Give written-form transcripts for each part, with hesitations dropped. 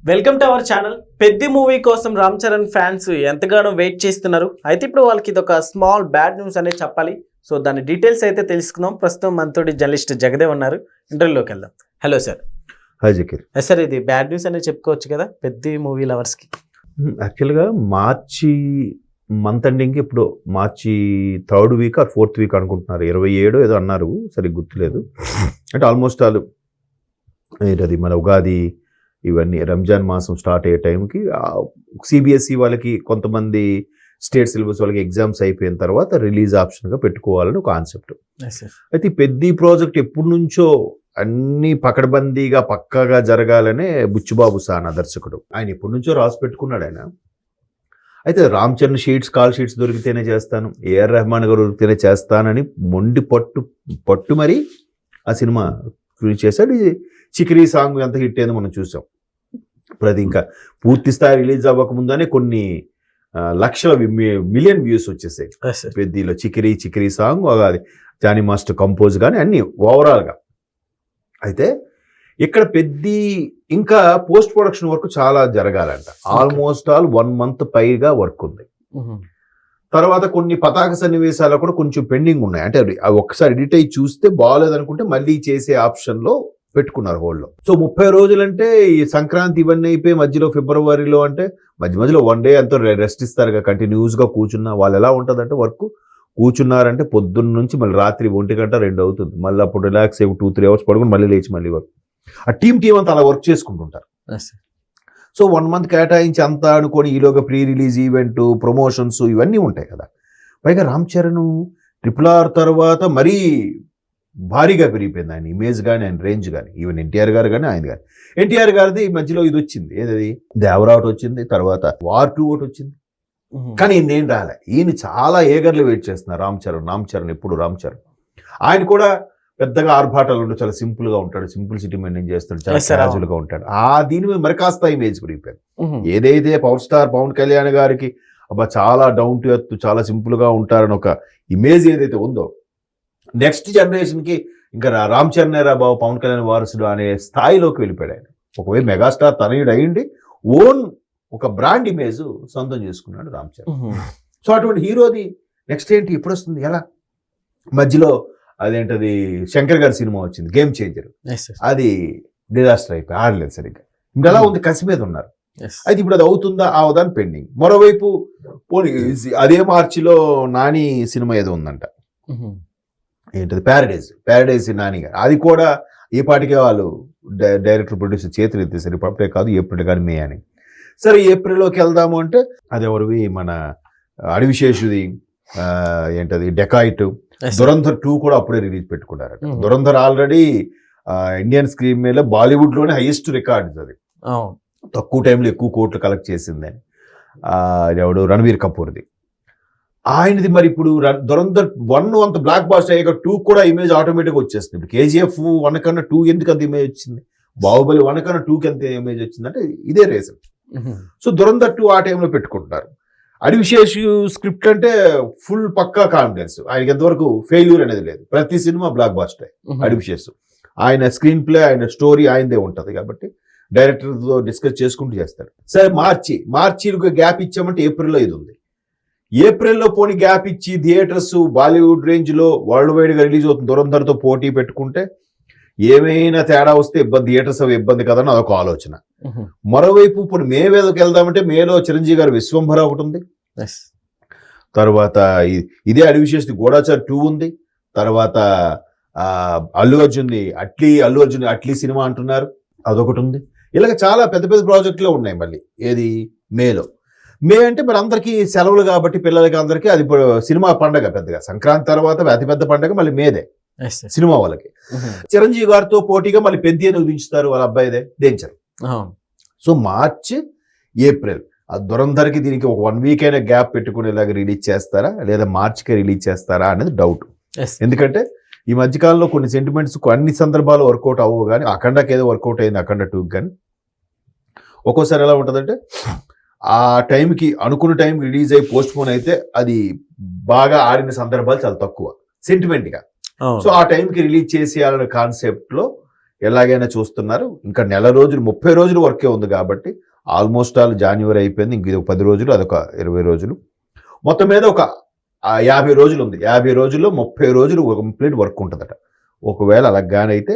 Welcome to our channel. పెద్ద movie కోసం Ram Charan fans ఎంతగానో వెయిట్ చేస్తున్నారు. అయితే ఇప్పుడు వాళ్ళకి ఇది ఒక స్మాల్ బ్యాడ్ న్యూస్ అనేది చెప్పాలి. సో దాని డీటెయిల్స్ అయితే తెలుసుకుందాం. ప్రస్తుతం మనతోటి జర్నలిస్ట్ జగదేవ్ ఉన్నారు. ఇంటర్వ్యూలోకి వెళ్దాం. Hello sir. Hi Zakir. Sir, ఇది బ్యాడ్ న్యూస్ అనేది చెప్పుకోవచ్చు కదా పెద్ద మూవీ లవర్స్కి? యాక్చువల్గా మార్చి మంత్ ఎండింగ్కి ఇప్పుడు మార్చి 3rd week or 4th week అనుకుంటున్నారు. 27 ఏదో అన్నారు, సరిగ్గా గుర్తులేదు. అంటే ఆల్మోస్ట్ ఆల్ అది మన ఉగాది ఇవన్నీ రంజాన్ మాసం స్టార్ట్ అయ్యే టైంకి సిబిఎస్ఈ వాళ్ళకి కొంతమంది స్టేట్ సిలబస్ వాళ్ళకి ఎగ్జామ్స్ అయిపోయిన తర్వాత రిలీజ్ ఆప్షన్గా పెట్టుకోవాలని ఒక కాన్సెప్ట్. అయితే ఈ పెద్ద ప్రాజెక్ట్ ఎప్పటి నుంచో అన్ని పకడ్బందీగా పక్కాగా జరగాలనే బుచ్చుబాబు సానా దర్శకుడు ఆయన ఎప్పటి నుంచో రాసి పెట్టుకున్నాడు ఆయన. అయితే రామ్ చరణ్ కాల్ షీట్స్ దొరికితేనే చేస్తాను, ఏఆర్ రెహమాన్ గారు దొరికితేనే చేస్తానని మొండి పట్టు మరి ఆ సినిమా చేశాడు. చికిరీ సాంగ్ ఎంత హిట్ అయిందో మనం చూసాం. ఇప్పుడు అది ఇంకా పూర్తి స్థాయి రిలీజ్ అవ్వకముందనే కొన్ని లక్షల మిలియన్ వ్యూస్ వచ్చేసాయి పెద్దలో. చికిరీ సాంగ్ అది జానీ మాస్టర్ కంపోజ్ కానీ అన్ని ఓవరాల్గా. అయితే ఇక్కడ పెద్ద ఇంకా పోస్ట్ ప్రొడక్షన్ వర్క్ చాలా జరగాలంట. ఆల్మోస్ట్ ఆల్ 1 month పైగా వర్క్ ఉంది. తర్వాత కొన్ని పతాక సన్నివేశాలు కూడా కొంచెం పెండింగ్ ఉన్నాయి. అంటే ఒకసారి ఎడిట్ అయ్యి చూస్తే బాగాలేదనుకుంటే మళ్ళీ చేసే ఆప్షన్లో పెట్టుకున్నారు హోల్డ్లో. సో 30 రోజులంటే ఈ సంక్రాంతి ఇవన్నీ అయిపోయి మధ్యలో ఫిబ్రవరిలో అంటే మధ్యలో 1 day అంతా రెస్ట్ ఇస్తారు కంటిన్యూస్గా కూర్చున్నా. వాళ్ళు ఎలా ఉంటుందంటే వర్క్ కూర్చున్నారంటే పొద్దున్న నుంచి మళ్ళీ రాత్రి 1 గంట 2 అవుతుంది. మళ్ళీ అప్పుడు రిలాక్స్ అయ్యి 2-3 hours పడుకుని మళ్ళీ లేచి మళ్ళీ వర్క్. ఆ టీం అంతా అలా వర్క్ చేసుకుంటుంటారు. సో 1 month కేటాయించి అంతా అనుకొని ఈలోగా ప్రీ రిలీజ్ ఈవెంట్ ప్రమోషన్స్ ఇవన్నీ ఉంటాయి కదా. పైగా రామ్ చరణ్ RRR తర్వాత మరీ భారీగా పెరిగిపోయింది ఆయన ఇమేజ్ కానీ ఆయన రేంజ్ కానీ. ఈవెన్ ఎన్టీఆర్ గారు కానీ ఆయన కానీ. ఎన్టీఆర్ గారిది ఈ మధ్యలో ఇది వచ్చింది, ఏదది దేవరా ఒకటి వచ్చింది, తర్వాత వార్ 2 ఒకటి వచ్చింది. కానీ ఈయన రాలే. ఈయన చాలా ఏగర్లు వెయిట్ చేస్తున్నారు రామ్ చరణ్ ఎప్పుడు రామ్ చరణ్. ఆయన కూడా పెద్దగా ఆర్భాటాలు ఉండవు, చాలా సింపుల్ గా ఉంటాడు, సింప్లిసిటీ మెయింటైన్ చేస్తాడు, చాలా క్యాజువల్ గా ఉంటాడు. దీని మీద మరి కాస్త ఇమేజ్ పెరిగిపోయింది. ఏదైతే పవర్ స్టార్ పవన్ కళ్యాణ్ గారికి అబ్బా చాలా డౌన్ టు ఎర్త్ చాలా సింపుల్ గా ఉంటారని ఒక ఇమేజ్ ఏదైతే ఉందో, నెక్స్ట్ జనరేషన్కి ఇంకా రామ్ చరణ్ రా బాబు పవన్ కళ్యాణ్ వారసుడు అనే స్థాయిలోకి వెళ్ళిపోయాడు ఆయన. ఒకవేళ మెగాస్టార్ తనయుడు అయ్యిండి ఓన్ ఒక బ్రాండ్ ఇమేజ్ సొంతం చేసుకున్నాడు రామ్ చరణ్. సో అటువంటి హీరోది నెక్స్ట్ ఏంటి ఎప్పుడు వస్తుంది ఎలా? మధ్యలో అదేంటది శంకర్ గారి సినిమా వచ్చింది గేమ్ చేంజర్, అది డిజాస్టర్ అయిపోయి ఆడలేదు సరిగ్గా. ఇంకెలా ఉంది, కసి మీద ఉన్నారు. అయితే ఇప్పుడు అది అవుతుందా అవదాని పెండింగ్. మరోవైపు అదే మార్చిలో నాని సినిమా ఏదో ఉందంట, ఏంటది ప్యారడైజ్ నాని గారు. అది కూడా ఏ పాటికే వాళ్ళు డైరెక్టర్ ప్రొడ్యూసర్ చేతులు ఎత్తేసారు. ఇప్పుడే కాదు ఏప్రిల్ కానీ మే అని. సరే ఏప్రిల్లోకి వెళ్దాము అంటే అది ఎవరివి మన అడివిశేషుది ఏంటది డెకాయిట్. దురంధర్ 2 కూడా అప్పుడే రిలీజ్ పెట్టుకున్నారట. దురంధర్ ఆల్రెడీ ఇండియన్ స్క్రీన్ మీద బాలీవుడ్ లోనే హైయెస్ట్ రికార్డ్ అది. తక్కువ టైంలో ఎక్కువ కోట్లు కలెక్ట్ చేసిందని. ఎవడు రణబీర్ కపూర్ది ఆయనది. మరి ఇప్పుడు దురంధర్ 1 అంత బ్లాక్ బాస్టర్ అయ్యాక 2 కూడా ఇమేజ్ ఆటోమేటిక్గా వచ్చేస్తుంది. ఇప్పుడు KGF 1 కన్నా 2 ఎందుకు అంత ఇమేజ్ వచ్చింది, బాహుబలి 1 కన్నా 2కి ఎంత ఇమేజ్ వచ్చింది అంటే ఇదే రీజన్. సో దురంధర్ 2 ఆ టైంలో పెట్టుకుంటున్నారు. అడివిశేష్ స్క్రిప్ట్ అంటే ఫుల్ పక్కా కాన్ఫిడెన్స్, ఆయనకి ఎంతవరకు ఫెయిల్యూర్ అనేది లేదు. ప్రతి సినిమా బ్లాక్ బాస్టర్ అడివిశేష్. ఆయన స్క్రీన్ ప్లే ఆయన స్టోరీ ఆయనదే ఉంటుంది కాబట్టి డైరెక్టర్తో డిస్కస్ చేసుకుంటూ చేస్తాడు. సరే మార్చికి గ్యాప్ ఇచ్చామంటే ఏప్రిల్లో ఇది ఉంది. ఏప్రిల్లో పోనీ గ్యాప్ ఇచ్చి థియేటర్స్ బాలీవుడ్ రేంజ్లో వరల్డ్ వైడ్గా రిలీజ్ అవుతుంది దురంధర్తో పోటీ పెట్టుకుంటే ఏమైనా తేడా వస్తే థియేటర్స్ అవి ఇబ్బంది కదని అదొక ఆలోచన. మరోవైపు ఇప్పుడు మే మీదకి వెళ్దామంటే మేలో చిరంజీవి గారు విశ్వంభర ఒకటి ఉంది, తర్వాత ఇదే అడివిశేష్ గూఢాచార్ 2 ఉంది, తర్వాత అల్లు అర్జున్ అట్లీ సినిమా అంటున్నారు అదొకటి ఉంది. ఇలాగ చాలా పెద్ద పెద్ద ప్రాజెక్టులు ఉన్నాయి మళ్ళీ ఏది మేలో. మే అంటే మరి అందరికీ సెలవులు కాబట్టి పిల్లలకి అందరికీ అది సినిమా పండగ పెద్దగా. సంక్రాంతి తర్వాత అతిపెద్ద పండగ మళ్ళీ మేదే సినిమా వాళ్ళకి. చిరంజీవి గారితో పోటీగా మళ్ళీ పెద్ద దించుతారు వాళ్ళ అబ్బాయిదే దేంచరు. సో మార్చ్ ఏప్రిల్ ఆ దురంధర్కి దీనికి ఒక 1 week అయినా గ్యాప్ పెట్టుకునేలాగా రిలీజ్ చేస్తారా లేదా మార్చికే రిలీజ్ చేస్తారా అనేది డౌట్. ఎందుకంటే ఈ మధ్యకాలంలో కొన్ని సెంటిమెంట్స్ అన్ని సందర్భాలు వర్కౌట్ అవ్వవు. కానీ అఖండకి ఏదో వర్కౌట్ అయింది, అఖండ 2 కానీ ఒక్కోసారి ఎలా ఉంటుందంటే ఆ టైంకి అనుకున్న టైంకి రిలీజ్ అయ్యి పోస్ట్ పోన్ అయితే అది బాగా ఆడిన సందర్భాలు చాలా తక్కువ సెంటిమెంట్గా. సో ఆ టైంకి రిలీజ్ చేసేయాలనే కాన్సెప్ట్లో ఎలాగైనా చూస్తున్నారు. ఇంకా నెల రోజులు 30 రోజులు వర్కే ఉంది కాబట్టి ఆల్మోస్ట్ ఆల్ జనవరి అయిపోయింది. ఇంక ఇది ఒక 10 రోజులు, అదొక 20 రోజులు, మొత్తం మీద ఒక 50 రోజులు ఉంది. 50 రోజుల్లో 30 రోజులు కంప్లీట్ వర్క్ ఉంటుందట. ఒకవేళ అలాగానైతే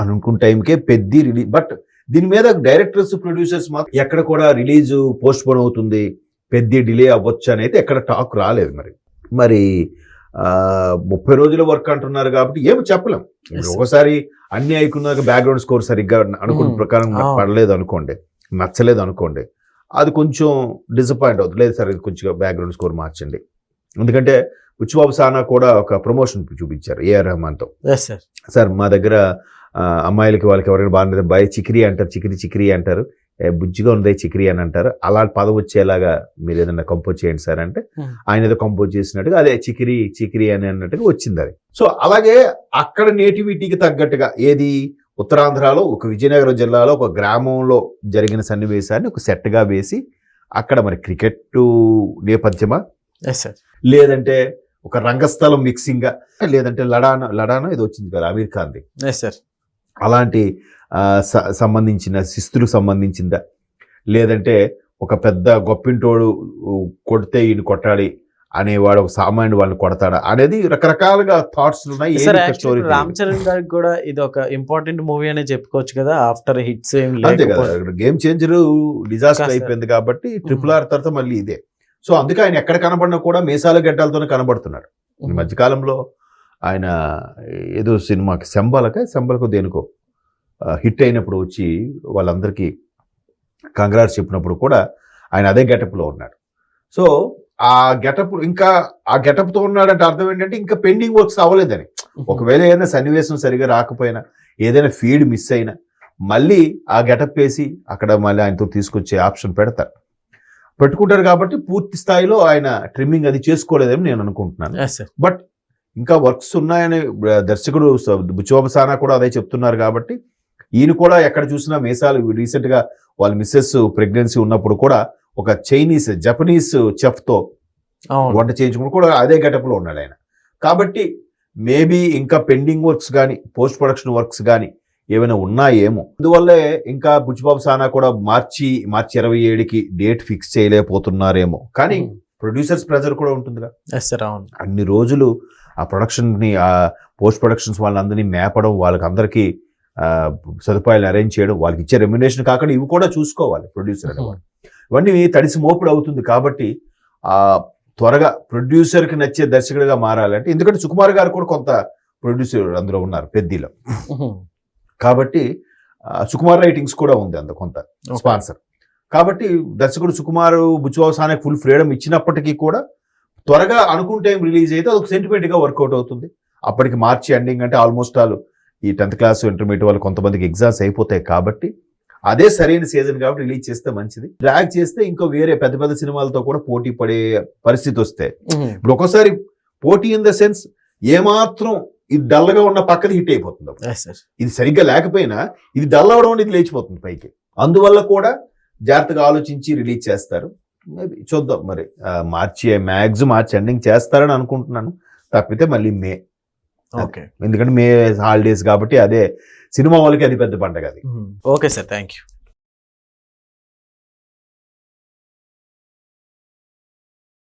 అనుకున్న టైంకే పెద్ద రిలీజ్. బట్ దీని మీద డైరెక్టర్స్, ప్రొడ్యూసర్స్ మాత్రం ఎక్కడ కూడా రిలీజ్ పోస్ట్ పోన్ అవుతుంది, పెద్ద డిలే అవ్వచ్చు అని అయితే ఎక్కడ టాక్ రాలేదు. మరి 30 రోజుల వర్క్ అంటున్నారు కాబట్టి ఏమి చెప్పలేం. ఒకసారి అన్ని అయికున్నాక బ్యాక్గ్రౌండ్ స్కోర్ సరిగ్గా అనుకున్న ప్రకారం పడలేదు అనుకోండి, నచ్చలేదు అనుకోండి, అది కొంచెం డిసప్పాయింట్ అవుతుంది. లేదు సార్, ఇది కొంచెం బ్యాక్గ్రౌండ్ స్కోర్ మార్చండి. ఎందుకంటే బుచ్చిబాబు సానా కూడా ఒక ప్రమోషన్ చూపించారు ఏఆర్ రెహమాన్తో. సార్ మా దగ్గర అమ్మాయిలకి వాళ్ళకి ఎవరైనా బాగుంటుంది, బాయ్ చికిరి అంటారు, చికిరి అంటారు, బుజ్జిగా ఉంది చికిరి అని అంటారు, అలాంటి పదం వచ్చేలాగా మీరు ఏదైనా కంపోజ్ చేయండి సార్ అంటే ఆయన ఏదో కంపోజ్ చేసినట్టుగా అదే చికిరి అని అన్నట్టుగా వచ్చింది అది. సో అలాగే అక్కడ నేటివిటీకి తగ్గట్టుగా ఏది ఉత్తరాంధ్రలో ఒక విజయనగరం జిల్లాలో ఒక గ్రామంలో జరిగిన సన్నివేశాన్ని ఒక సెట్గా వేసి అక్కడ మరి క్రికెట్ నేపథ్యమా, లేదంటే ఒక రంగస్థలం మిక్సింగ్గా, లేదంటే లడానా ఇది వచ్చింది కదా అమీర్ ఖాన్ది, అలాంటి సంబంధించిన శిస్తులకు సంబంధించిందా, లేదంటే ఒక పెద్ద గొప్పింటోడు కొడితే ఈయన కొట్టాలి అనేవాడు ఒక సామాన్యుడు వాళ్ళని కొడతాడా అనేది రకరకాలుగా థాట్స్ ఉన్నాయి. రామ్ చరణ్ గారికి కూడా ఇది ఒక ఇంపార్టెంట్ మూవీ అనే చెప్పుకోవచ్చు కదా, ఆఫ్టర్ హిట్స్ అంతే కదా, గేమ్ చేంజర్ డిజాస్టర్ అయిపోయింది కాబట్టి RRR తర్వాత మళ్ళీ ఇదే. సో అందుకే ఆయన ఎక్కడ కనబడినా కూడా మీసాల గడ్డలతోనే కనబడుతున్నాడు. ఈ మధ్యకాలంలో ఆయన ఏదో సినిమాకి శంబలకు దేనికో హిట్ అయినప్పుడు వచ్చి వాళ్ళందరికీ కంగ్రాట్స్ చెప్పినప్పుడు కూడా ఆయన అదే గెటప్లో ఉన్నాడు. సో ఆ గెటప్ ఇంకా ఆ గెటప్తో ఉన్నాడంటే అర్థం ఏంటంటే ఇంకా పెండింగ్ వర్క్స్ అవ్వలేదని. ఒకవేళ ఏదైనా సన్నివేశం సరిగా రాకపోయినా, ఏదైనా ఫీడ్ మిస్ అయినా మళ్ళీ ఆ గెటప్ వేసి అక్కడ మళ్ళీ ఆయనతో తీసుకొచ్చే ఆప్షన్ పెట్టుకుంటారు కాబట్టి పూర్తి స్థాయిలో ఆయన ట్రిమ్మింగ్ అది చేసుకోలేదని నేను అనుకుంటున్నాను. బట్ ఇంకా వర్క్స్ ఉన్నాయని దర్శకుడు బుచ్చిబాబు సానా కూడా అదే చెప్తున్నారు కాబట్టి ఈయన కూడా ఎక్కడ చూసినా మీసాలు, రీసెంట్గా వాళ్ళ మిస్సెస్ ప్రెగ్నెన్సీ ఉన్నప్పుడు కూడా ఒక జపనీస్ చెఫ్తో వంట చేయించుకుని కూడా అదే గెటప్లో ఉన్నాడు ఆయన. కాబట్టి మేబీ ఇంకా పెండింగ్ వర్క్స్ కానీ పోస్ట్ ప్రొడక్షన్ వర్క్స్ కానీ ఏమైనా ఉన్నాయేమో. అందువల్లే ఇంకా బుచ్చిబాబు సానా కూడా మార్చి 27కి డేట్ ఫిక్స్ చేయలేకపోతున్నారేమో. కానీ ప్రొడ్యూసర్స్ ప్రెజర్ కూడా ఉంటుందిగా. అన్ని రోజులు ఆ ప్రొడక్షన్ని, ఆ పోస్ట్ ప్రొడక్షన్స్ వాళ్ళందరినీ మేపడం, వాళ్ళకి అందరికీ సదుపాయాలు అరేంజ్ చేయడం, వాళ్ళకి ఇచ్చే రెమ్యునరేషన్ కాకుండా ఇవి కూడా చూసుకోవాలి ప్రొడ్యూసర్ అనేవాడు. ఇవన్నీ తడిసి మోపుడు అవుతుంది కాబట్టి త్వరగా ప్రొడ్యూసర్కి నచ్చే దర్శకుడిగా మారాలంటే, ఎందుకంటే సుకుమార్ గారు కూడా కొంత ప్రొడ్యూసర్ అందులో ఉన్నారు పెద్దిలో, కాబట్టి సుకుమార్ రైటింగ్స్ కూడా ఉంది అంత కొంత స్పాన్సర్. కాబట్టి దర్శకుడు సుకుమార్ బుచ్చిబాబు సానాకి ఫుల్ ఫ్రీడమ్ ఇచ్చినప్పటికీ కూడా త్వరగా అనుకున్న టైం రిలీజ్ అయితే అదొక సెంటిమెంట్గా వర్కౌట్ అవుతుంది. అప్పటికి మార్చి ఎండింగ్ అంటే ఆల్మోస్ట్ ఆల్ ఈ 10th క్లాస్ ఇంటర్మీడియట్ వాళ్ళు కొంతమందికి ఎగ్జామ్స్ అయిపోతాయి కాబట్టి అదే సరైన సీజన్ కాబట్టి రిలీజ్ చేస్తే మంచిది. డ్రాగ్ చేస్తే ఇంకో వేరే పెద్ద పెద్ద సినిమాలతో కూడా పోటీ పడే పరిస్థితి వస్తే, ఇప్పుడు ఒక్కోసారి పోటీ ఇన్ ద సెన్స్ ఏమాత్రం ఇది డల్గా ఉన్న పక్కది హిట్ అయిపోతుంది. ఇది సరిగ్గా లేకపోయినా ఇది డల్ అవడం ఇది లేచిపోతుంది పైకి. అందువల్ల కూడా జాగ్రత్తగా ఆలోచించి రిలీజ్ చేస్తారు. మేబీ చూద్దాం. మరి మ్యాక్సిమం మార్చి ఎండింగ్ చేస్తారని అనుకుంటున్నాను. తప్పితే మళ్ళీ మే, ఎందుకంటే మే హాలిడేస్ కాబట్టి అదే సినిమా వాళ్ళకి అది పెద్ద పండగ అది. Okay sir, thank you.